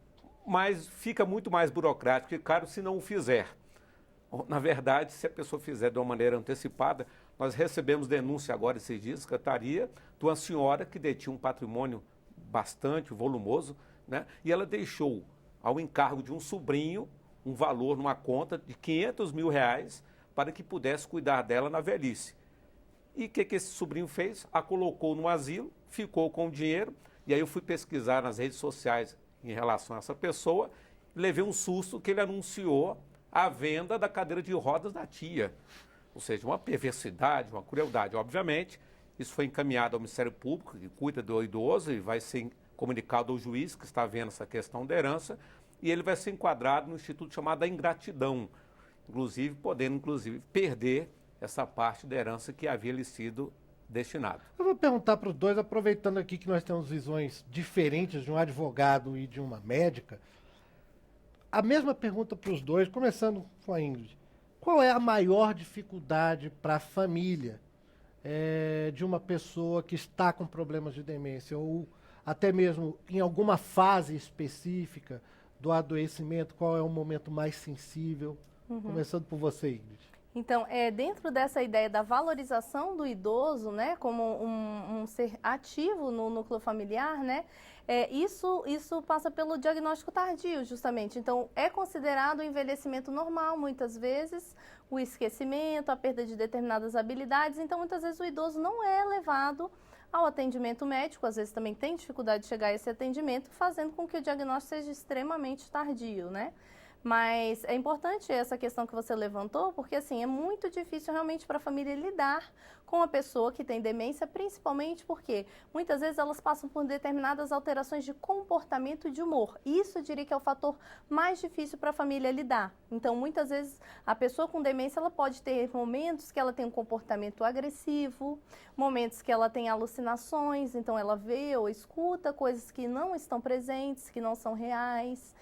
Mas fica muito mais burocrático e caro se não o fizer. Na verdade, se a pessoa fizer de uma maneira antecipada, nós recebemos denúncia agora esses dias, secretaria, de uma senhora que detinha um patrimônio bastante volumoso, né, e ela deixou ao encargo de um sobrinho um valor numa conta de R$500 mil para que pudesse cuidar dela na velhice. E o que esse sobrinho fez? A colocou no asilo, ficou com o dinheiro, e aí eu fui pesquisar nas redes sociais em relação a essa pessoa, e levei um susto que ele anunciou a venda da cadeira de rodas da tia. Ou seja, uma perversidade, uma crueldade. Obviamente, isso foi encaminhado ao Ministério Público, que cuida do idoso, e vai ser comunicado ao juiz que está vendo essa questão da herança, e ele vai ser enquadrado no instituto chamado da ingratidão, inclusive podendo perder essa parte da herança que havia lhe sido destinado. Eu vou perguntar para os dois, aproveitando aqui que nós temos visões diferentes de um advogado e de uma médica, a mesma pergunta para os dois, começando com a Ingrid. Qual é a maior dificuldade para a família de uma pessoa que está com problemas de demência, ou até mesmo em alguma fase específica do adoecimento? Qual é o momento mais sensível? Começando por você, Ingrid. Então, dentro dessa ideia da valorização do idoso, né, como um ser ativo no núcleo familiar, né, isso passa pelo diagnóstico tardio, justamente. Então, é considerado o envelhecimento normal, muitas vezes, o esquecimento, a perda de determinadas habilidades. Então, muitas vezes o idoso não é levado ao atendimento médico, às vezes também tem dificuldade de chegar a esse atendimento, fazendo com que o diagnóstico seja extremamente tardio, né? Mas é importante essa questão que você levantou, porque assim, é muito difícil realmente para a família lidar com a pessoa que tem demência, principalmente porque muitas vezes elas passam por determinadas alterações de comportamento e de humor. Isso eu diria que é o fator mais difícil para a família lidar. Então, muitas vezes a pessoa com demência, ela pode ter momentos que ela tem um comportamento agressivo, momentos que ela tem alucinações, então ela vê ou escuta coisas que não estão presentes, que não são reais.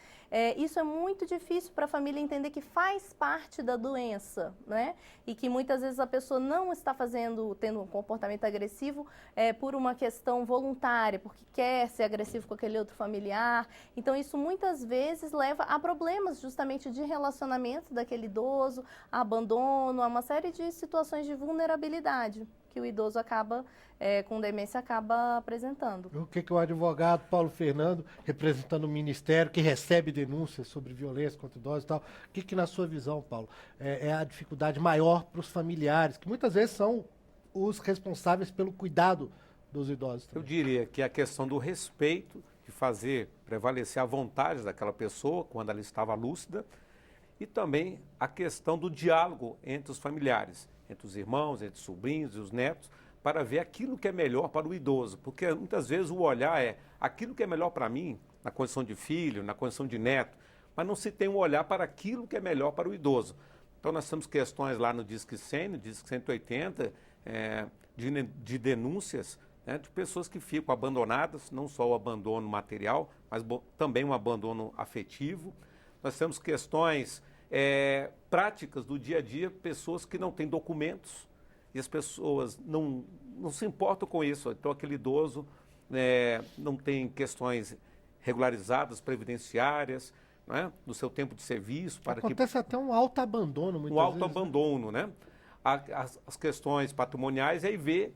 Isso é muito difícil para a família entender que faz parte da doença, né? E que muitas vezes a pessoa não está tendo um comportamento agressivo por uma questão voluntária, porque quer ser agressivo com aquele outro familiar. Então, isso muitas vezes leva a problemas justamente de relacionamento daquele idoso, a abandono, a uma série de situações de vulnerabilidade que o idoso com demência acaba apresentando. O que o advogado Paulo Fernando, representando o Ministério, que recebe denúncias sobre violência contra idosos e tal, o que na sua visão, Paulo, é a dificuldade maior para os familiares, que muitas vezes são os responsáveis pelo cuidado dos idosos também? Eu diria que a questão do respeito, de fazer prevalecer a vontade daquela pessoa quando ela estava lúcida, e também a questão do diálogo entre os familiares, entre os irmãos, entre os sobrinhos e os netos, para ver aquilo que é melhor para o idoso, porque muitas vezes o olhar é aquilo que é melhor para mim, na condição de filho, na condição de neto, mas não se tem um olhar para aquilo que é melhor para o idoso. Então nós temos questões lá no Disque 100, no Disque 180, de denúncias, né, de pessoas que ficam abandonadas, não só o abandono material, mas também um abandono afetivo. Nós temos questões práticas do dia a dia, pessoas que não têm documentos e as pessoas não se importam com isso. Então, aquele idoso não tem questões regularizadas, previdenciárias, né, no seu tempo de serviço. Acontece até um autoabandono, muitas vezes. Um autoabandono, né? As questões patrimoniais, aí vê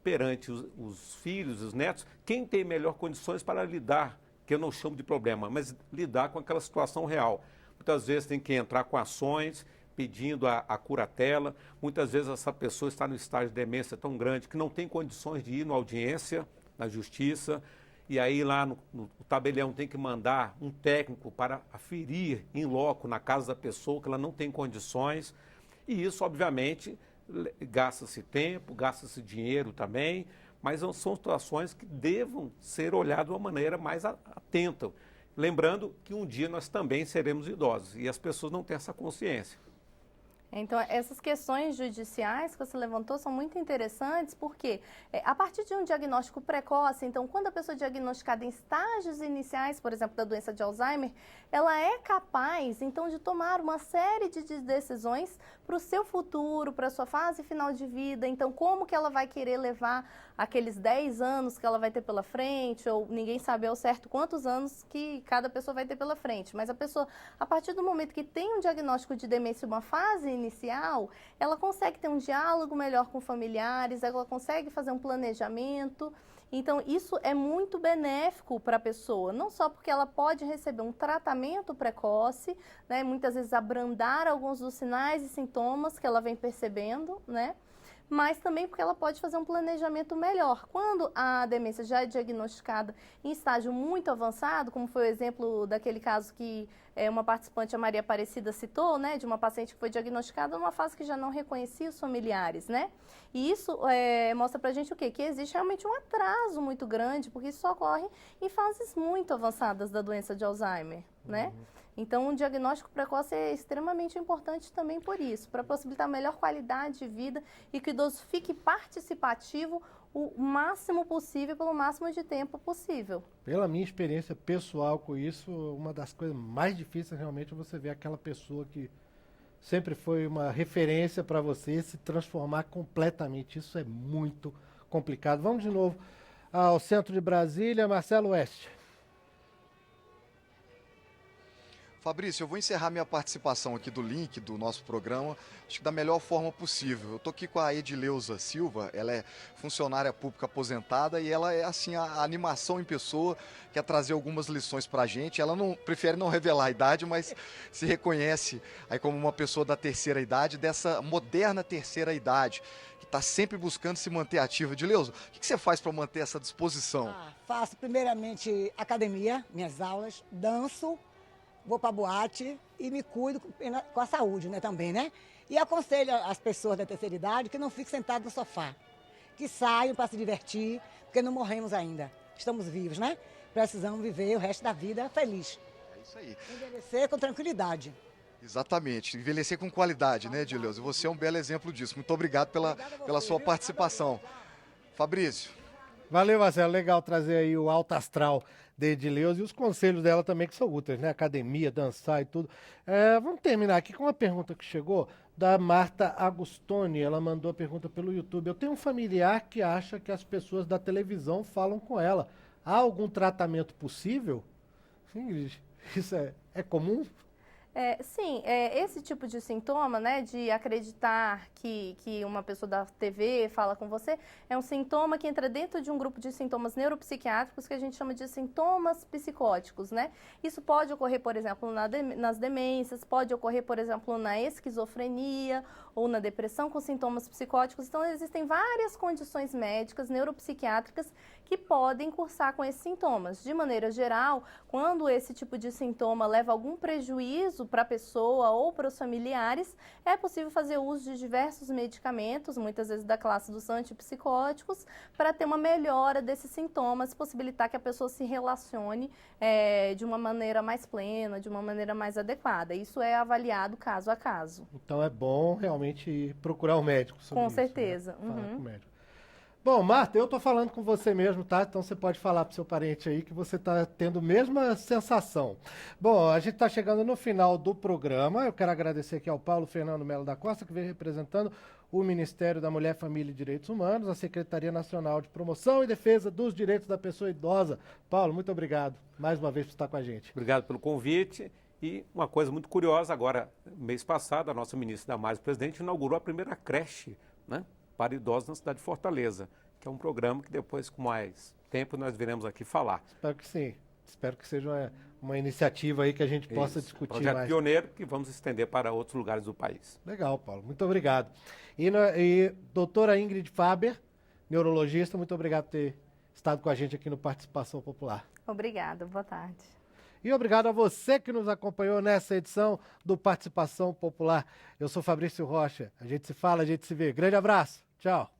perante os filhos, os netos, quem tem melhor condições para lidar, que eu não chamo de problema, mas lidar com aquela situação real. Muitas vezes tem que entrar com ações, pedindo a curatela. Muitas vezes essa pessoa está no estágio de demência tão grande que não tem condições de ir na audiência, na justiça. e aí lá no tabelião tem que mandar um técnico para aferir em loco na casa da pessoa que ela não tem condições. E isso, obviamente, gasta-se tempo, gasta-se dinheiro também, mas são situações que devam ser olhadas de uma maneira mais atenta. Lembrando que um dia nós também seremos idosos e as pessoas não têm essa consciência. Então, essas questões judiciais que você levantou são muito interessantes, porque a partir de um diagnóstico precoce, então, quando a pessoa é diagnosticada em estágios iniciais, por exemplo, da doença de Alzheimer, ela é capaz, então, de tomar uma série de decisões para o seu futuro, para a sua fase final de vida. Então, como que ela vai querer levar aqueles 10 anos que ela vai ter pela frente, ou ninguém sabe ao certo quantos anos que cada pessoa vai ter pela frente. Mas a pessoa, a partir do momento que tem um diagnóstico de demência, uma fase inicial, ela consegue ter um diálogo melhor com familiares, ela consegue fazer um planejamento. Então, isso é muito benéfico para a pessoa, não só porque ela pode receber um tratamento precoce, né, muitas vezes abrandar alguns dos sinais e sintomas que ela vem percebendo, né, mas também porque ela pode fazer um planejamento melhor. Quando a demência já é diagnosticada em estágio muito avançado, como foi o exemplo daquele caso que uma participante, a Maria Aparecida, citou, né, de uma paciente que foi diagnosticada numa fase que já não reconhecia os familiares, né? E isso mostra pra gente o quê? Que existe realmente um atraso muito grande, porque isso ocorre em fases muito avançadas da doença de Alzheimer, né? Então, um diagnóstico precoce é extremamente importante também por isso, para possibilitar melhor qualidade de vida e que o idoso fique participativo o máximo possível, pelo máximo de tempo possível. Pela minha experiência pessoal com isso, uma das coisas mais difíceis realmente é você ver aquela pessoa que sempre foi uma referência para você se transformar completamente. Isso é muito complicado. Vamos de novo ao centro de Brasília, Marcelo Oeste. Fabrício, eu vou encerrar minha participação aqui do link do nosso programa, acho que da melhor forma possível. Eu estou aqui com a Edileuza Silva, ela é funcionária pública aposentada e ela é assim a animação em pessoa, quer trazer algumas lições para a gente. Ela prefere não revelar a idade, mas se reconhece aí como uma pessoa da terceira idade, dessa moderna terceira idade, que está sempre buscando se manter ativa. Edileuza, o que você faz para manter essa disposição? Faço primeiramente academia, minhas aulas, danço, vou para boate e me cuido com a saúde, né, também, né? E aconselho as pessoas da terceira idade que não fiquem sentadas no sofá, que saiam para se divertir, porque não morremos ainda. Estamos vivos, né? Precisamos viver o resto da vida feliz. É isso aí. Envelhecer com tranquilidade. Exatamente, envelhecer com qualidade, né, Edileuza? Você é um belo exemplo disso. Muito obrigado pela sua participação. Fabrício. Valeu, Marcelo. Legal trazer aí o alto astral de Edileuza e os conselhos dela também que são úteis, né? Academia, dançar e tudo. Vamos terminar aqui com uma pergunta que chegou da Marta Agostoni. Ela mandou a pergunta pelo YouTube. Eu tenho um familiar que acha que as pessoas da televisão falam com ela. Há algum tratamento possível? Sim, isso é comum? Sim, esse tipo de sintoma, né, de acreditar que uma pessoa da TV fala com você, é um sintoma que entra dentro de um grupo de sintomas neuropsiquiátricos que a gente chama de sintomas psicóticos, né? Isso pode ocorrer, por exemplo, nas demências, pode ocorrer, por exemplo, na esquizofrenia ou na depressão com sintomas psicóticos. Então, existem várias condições médicas, neuropsiquiátricas, que podem cursar com esses sintomas. De maneira geral, quando esse tipo de sintoma leva algum prejuízo para a pessoa ou para os familiares, é possível fazer uso de diversos medicamentos, muitas vezes da classe dos antipsicóticos, para ter uma melhora desses sintomas, possibilitar que a pessoa se relacione de uma maneira mais plena, de uma maneira mais adequada. Isso é avaliado caso a caso. Então é bom realmente procurar um médico sobre Com isso, certeza. Né? Falar com o médico. Bom, Marta, eu tô falando com você mesmo, tá? Então você pode falar pro seu parente aí que você tá tendo a mesma sensação. Bom, a gente tá chegando no final do programa. Eu quero agradecer aqui ao Paulo Fernando Melo da Costa, que vem representando o Ministério da Mulher, Família e Direitos Humanos, a Secretaria Nacional de Promoção e Defesa dos Direitos da Pessoa Idosa. Paulo, muito obrigado mais uma vez por estar com a gente. Obrigado pelo convite. E uma coisa muito curiosa, agora, mês passado, a nossa ministra Damares, presidente, inaugurou a primeira creche, né, para idosos na cidade de Fortaleza, que é um programa que depois, com mais tempo, nós viremos aqui falar. Espero que sim. Espero que seja uma iniciativa aí que a gente possa discutir projeto mais. pioneiro que vamos estender para outros lugares do país. Legal, Paulo. Muito obrigado. E doutora Ingrid Faber, neurologista, muito obrigado por ter estado com a gente aqui no Participação Popular. Obrigada, boa tarde. E obrigado a você que nos acompanhou nessa edição do Participação Popular. Eu sou Fabrício Rocha. A gente se fala, a gente se vê. Grande abraço. Tchau.